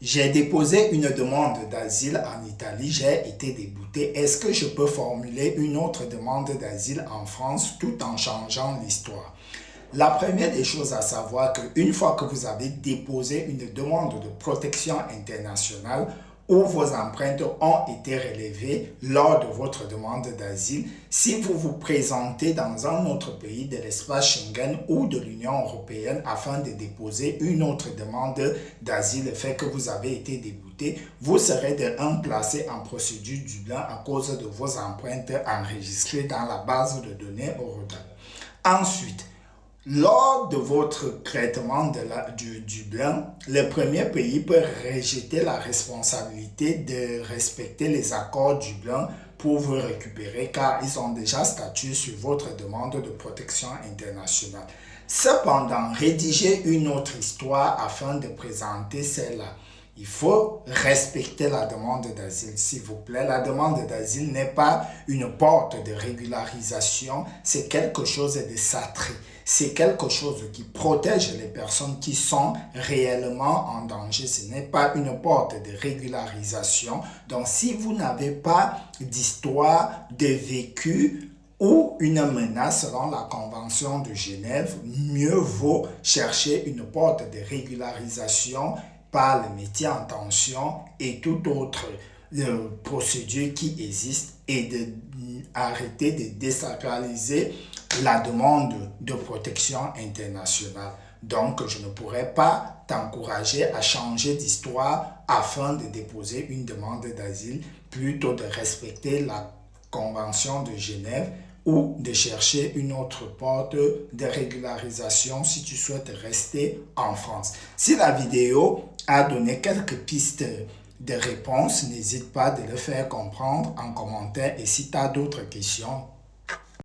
J'ai déposé une demande d'asile en Italie, j'ai été débouté. Est-ce que je peux formuler une autre demande d'asile en France tout en changeant l'histoire? La première des choses à savoir qu'une fois que vous avez déposé une demande de protection internationale où vos empreintes ont été relevées lors de votre demande d'asile, si vous vous présentez dans un autre pays de l'espace Schengen ou de l'Union européenne afin de déposer une autre demande d'asile, le fait que vous avez été débouté, vous serez de un placé en procédure Dublin à cause de vos empreintes enregistrées dans la base de données Eurodac. Ensuite, lors de votre traitement du Dublin, le premier pays peut rejeter la responsabilité de respecter les accords Dublin pour vous récupérer car ils ont déjà statué sur votre demande de protection internationale. Cependant, rédiger une autre histoire afin de présenter celle-là. Il faut respecter la demande d'asile, s'il vous plaît. La demande d'asile n'est pas une porte de régularisation, c'est quelque chose de sacré. C'est quelque chose qui protège les personnes qui sont réellement en danger. Ce n'est pas une porte de régularisation. Donc, si vous n'avez pas d'histoire de vécu ou une menace selon la Convention de Genève, mieux vaut chercher une porte de régularisation par le métier en tension et toute autre procédure qui existe et d'arrêter de désacraliser la demande de protection internationale. Donc, je ne pourrais pas t'encourager à changer d'histoire afin de déposer une demande d'asile, plutôt de respecter la Convention de Genève ou de chercher une autre porte de régularisation si tu souhaites rester en France. Si la vidéo a donné quelques pistes de réponse, n'hésite pas de le faire comprendre en commentaire et si tu as d'autres questions,